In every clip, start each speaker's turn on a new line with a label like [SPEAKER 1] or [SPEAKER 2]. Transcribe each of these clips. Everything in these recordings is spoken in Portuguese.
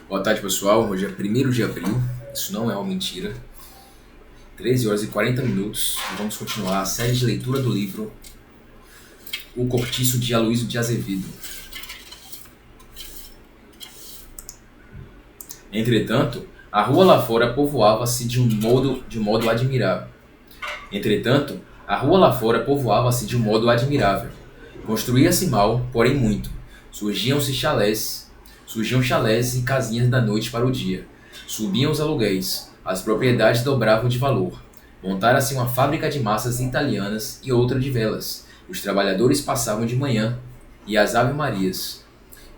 [SPEAKER 1] Boa tarde, pessoal. Hoje é 1º de abril, isso não é uma mentira. 13 horas e 40 minutos e vamos continuar a série de leitura do livro O Cortiço de Aloysio de Azevedo. Entretanto, a rua lá fora povoava-se de um modo admirável. Construía-se mal, porém muito. Surgiam chalés e casinhas da noite para o dia. Subiam os aluguéis. As propriedades dobravam de valor. Montara-se uma fábrica de massas italianas e outra de velas. Os trabalhadores passavam de manhã e as ave-marias.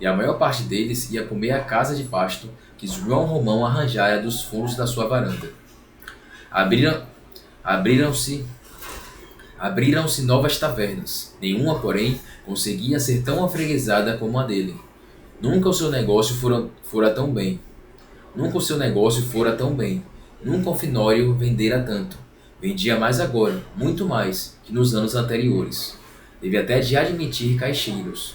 [SPEAKER 1] E a maior parte deles ia comer à casa de pasto que João Romão arranjara dos fundos da sua varanda. Abriram-se novas tavernas. Nenhuma, porém, conseguia ser tão afreguesada como a dele. Nunca o seu negócio fora tão bem. Nunca o finório vendera tanto. Vendia mais agora, muito mais, que nos anos anteriores. Teve até de admitir caixeiros.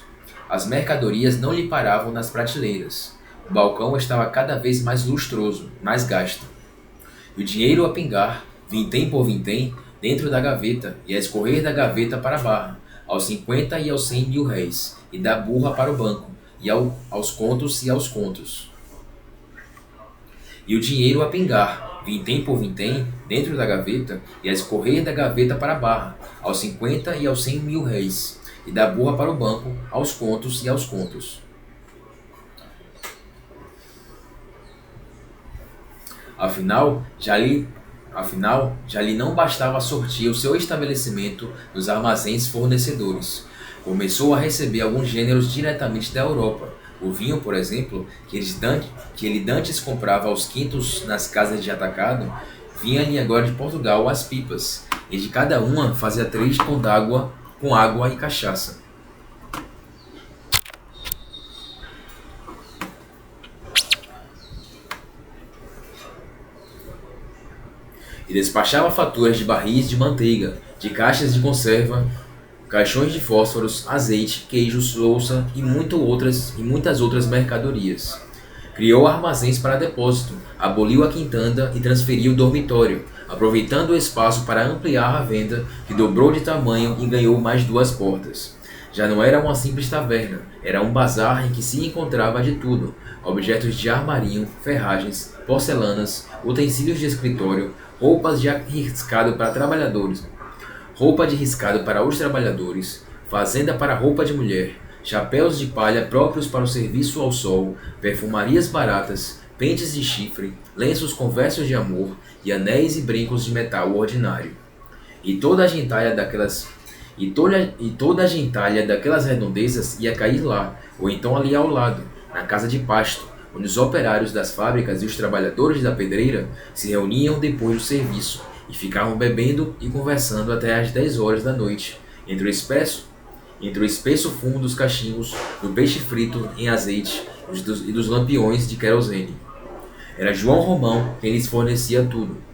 [SPEAKER 1] As mercadorias não lhe paravam nas prateleiras. O balcão estava cada vez mais lustroso, mais gasto. E o dinheiro a pingar, vintém por vintém, dentro da gaveta e a escorrer da gaveta para a barra, aos 50 e aos 100 mil réis, e da burra para o banco, e aos contos e aos contos. E o dinheiro a pingar, vintém por vintém, dentro da gaveta e a escorrer da gaveta para a barra, aos 50 e aos 100 mil réis, e da burra para o banco, aos contos e aos contos. Afinal, já lhe não bastava sortir o seu estabelecimento nos armazéns fornecedores. Começou a receber alguns gêneros diretamente da Europa. O vinho, por exemplo, que ele dantes comprava aos quintos nas casas de atacado, vinha-lhe agora de Portugal às pipas, e de cada uma fazia 3 com água e cachaça. E despachava faturas de barris de manteiga, de caixas de conserva, caixões de fósforos, azeite, queijos, louça e muitas outras mercadorias. Criou armazéns para depósito, aboliu a quintanda e transferiu o dormitório, aproveitando o espaço para ampliar a venda, que dobrou de tamanho e ganhou mais 2 portas. Já não era uma simples taverna, era um bazar em que se encontrava de tudo: objetos de armarinho, ferragens, porcelanas, utensílios de escritório, roupa de riscado para os trabalhadores, fazenda para roupa de mulher, chapéus de palha próprios para o serviço ao sol, perfumarias baratas, pentes de chifre, lenços com versos de amor e anéis e brincos de metal ordinário. E toda a gentalha daquelas redondezas ia cair lá, ou então ali ao lado, na casa de pasto, onde os operários das fábricas e os trabalhadores da pedreira se reuniam depois do serviço e ficavam bebendo e conversando até às 10 horas da noite, entre o espesso fumo dos cachimbos, do peixe frito em azeite e dos lampiões de querosene. Era João Romão quem lhes fornecia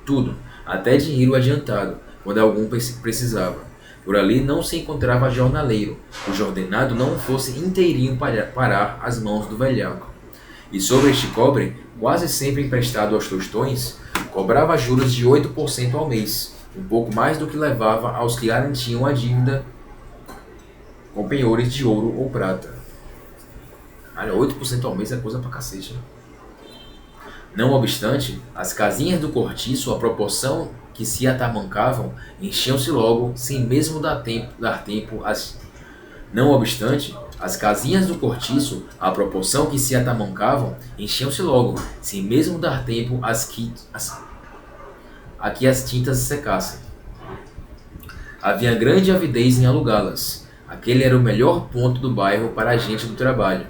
[SPEAKER 1] tudo, até dinheiro adiantado, quando algum precisava. Por ali não se encontrava jornaleiro, cujo ordenado não fosse inteirinho parar as mãos do velhaco. E sobre este cobre, quase sempre emprestado aos tostões, cobrava juros de 8% ao mês, um pouco mais do que levava aos que garantiam a dívida com penhores de ouro ou prata. Olha, 8% ao mês é coisa pra cacete, né? Não obstante, as casinhas do cortiço, à proporção que se atamancavam, enchiam-se logo, sem mesmo dar tempo às... Não obstante, as casinhas do cortiço, à proporção que se atamancavam, enchiam-se logo, sem mesmo dar tempo a que as tintas secassem. Havia grande avidez em alugá-las. Aquele era o melhor ponto do bairro para a gente do trabalho.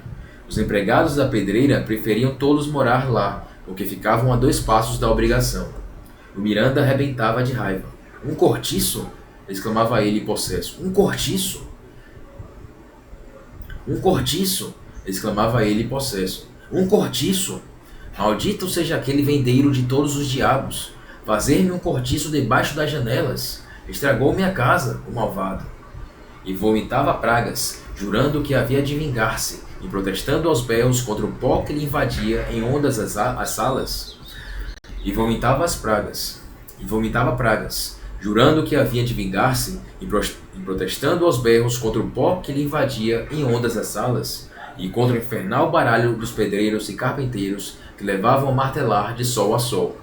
[SPEAKER 1] Os empregados da pedreira preferiam todos morar lá, porque ficavam a 2 passos da obrigação. O Miranda arrebentava de raiva. "Um cortiço?" exclamava ele possesso. "Um cortiço?" "Um cortiço!" exclamava ele possesso. "Um cortiço! Maldito seja aquele vendeiro de todos os diabos! Fazer-me um cortiço debaixo das janelas! Estragou minha casa, o malvado!" E vomitava pragas, jurando que havia de vingar-se e protestando aos berros contra o pó que lhe invadia em ondas as salas, e vomitava pragas, jurando que havia de vingar-se e protestando aos berros contra o pó que lhe invadia em ondas as salas, e contra o infernal baralho dos pedreiros e carpinteiros que levavam a martelar de sol a sol.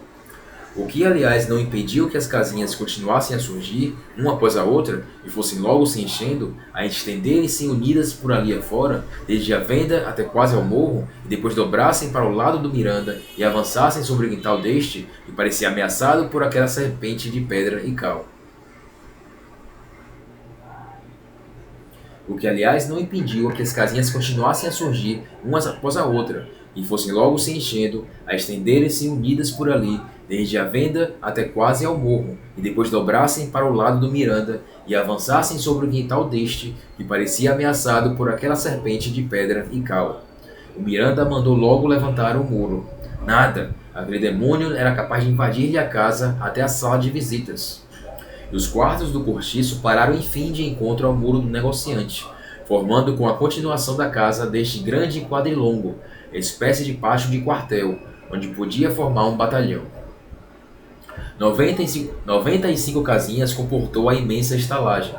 [SPEAKER 1] O que, aliás, não impediu que as casinhas continuassem a surgir, uma após a outra, e fossem logo se enchendo, a estenderem-se unidas por ali afora, desde a venda até quase ao morro, e depois dobrassem para o lado do Miranda e avançassem sobre o quintal deste, que parecia ameaçado por aquela serpente de pedra e cal. O que, aliás, não impediu que as casinhas continuassem a surgir, umas após a outra, e fossem logo se enchendo, a estenderem-se unidas por ali, desde a venda até quase ao morro, e depois dobrassem para o lado do Miranda e avançassem sobre o quintal deste, que parecia ameaçado por aquela serpente de pedra e cal. O Miranda mandou logo levantar o muro. Nada! Aquele demônio era capaz de invadir-lhe a casa até a sala de visitas. E os quartos do cortiço pararam enfim de encontro ao muro do negociante, formando com a continuação da casa deste grande quadrilongo, espécie de pátio de quartel, onde podia formar um batalhão. 95 casinhas comportou a imensa estalagem.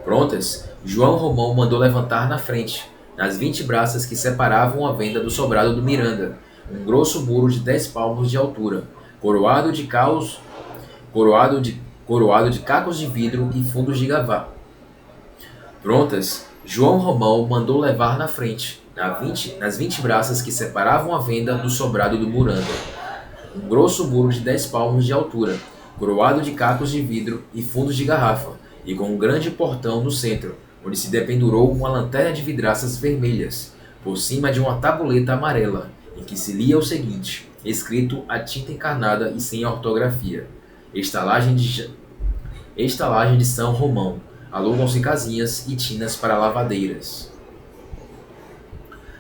[SPEAKER 1] Prontas, João Romão mandou levantar na frente, nas 20 braças que separavam a venda do sobrado do Miranda, um grosso muro de 10 palmos de altura, coroado de cacos de vidro e fundos de gavá. Prontas, João Romão mandou levar na frente, nas 20 braças que separavam a venda do sobrado do Miranda, um grosso muro de 10 palmos de altura, coroado de cacos de vidro e fundos de garrafa, e com um grande portão no centro, onde se dependurou uma lanterna de vidraças vermelhas, por cima de uma tabuleta amarela, em que se lia o seguinte, escrito a tinta encarnada e sem ortografia: Estalagem de São Romão. Alugam-se casinhas e tinas para lavadeiras.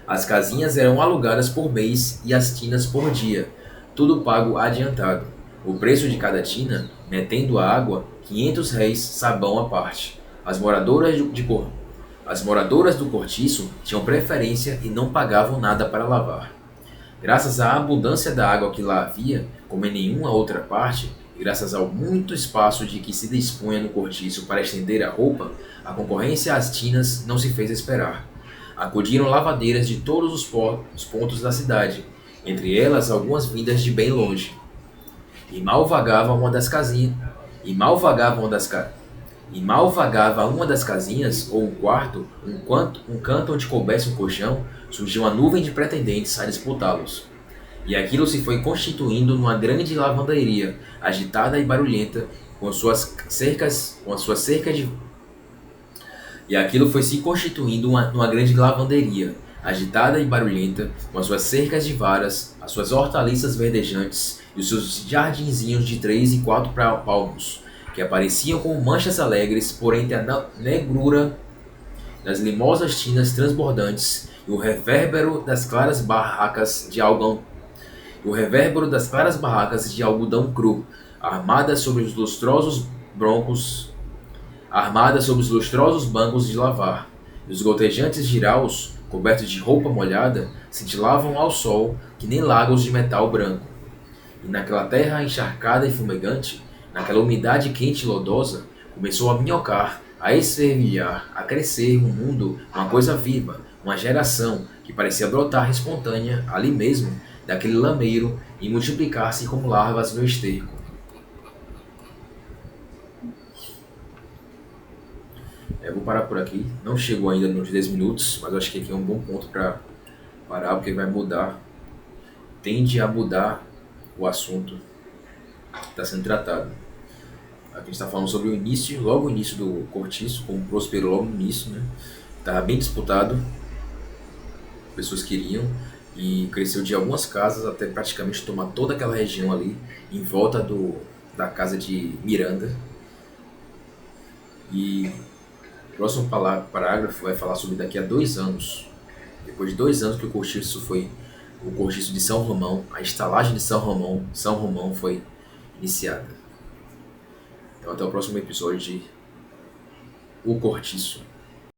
[SPEAKER 1] As casinhas eram alugadas por mês e as tinas por dia, tudo pago adiantado. O preço de cada tina, metendo a água, 500 réis, sabão à parte. As moradoras do cortiço tinham preferência e não pagavam nada para lavar. Graças à abundância da água que lá havia, como em nenhuma outra parte, e graças ao muito espaço de que se dispunha no cortiço para estender a roupa, a concorrência às tinas não se fez esperar. Acudiram lavadeiras de todos os pontos da cidade, entre elas algumas vindas de bem longe. E mal vagava uma das casinhas, ou um quarto, um canto onde coubesse um colchão, surgiu uma nuvem de pretendentes a disputá-los. E aquilo se foi constituindo numa grande lavanderia, agitada e barulhenta, com suas cercas de E aquilo foi se constituindo numa grande lavanderia, agitada e barulhenta, com as suas cercas de varas, as suas hortaliças verdejantes e os seus jardinzinhos de 3 e 4 palmos, que apareciam como manchas alegres por entre a negrura das limosas tinas transbordantes e o revérbero das claras barracas de algodão cru, armadas sobre os lustrosos bancos de lavar. E os gotejantes jiraus, cobertos de roupa molhada, cintilavam ao sol que nem lagos de metal branco. E naquela terra encharcada e fumegante, naquela umidade quente e lodosa, começou a minhocar, a esfervilhar, a crescer um mundo, uma coisa viva, uma geração que parecia brotar espontânea ali mesmo, daquele lameiro, e multiplicar-se como larvas no esterco. Eu vou parar por aqui. Não chegou ainda nos 10 minutos, mas eu acho que aqui é um bom ponto para parar, porque vai mudar, tende a mudar o assunto que está sendo tratado. Aqui a gente está falando sobre o início, logo o início do cortiço, como prosperou logo no início, né? Estava bem disputado, pessoas queriam, e cresceu de algumas casas até praticamente tomar toda aquela região ali, em volta da casa de Miranda. E o próximo parágrafo vai falar sobre daqui a 2 anos, depois de 2 anos que o cortiço de São Romão, a estalagem de São Romão foi iniciada. Então até o próximo episódio de O Cortiço.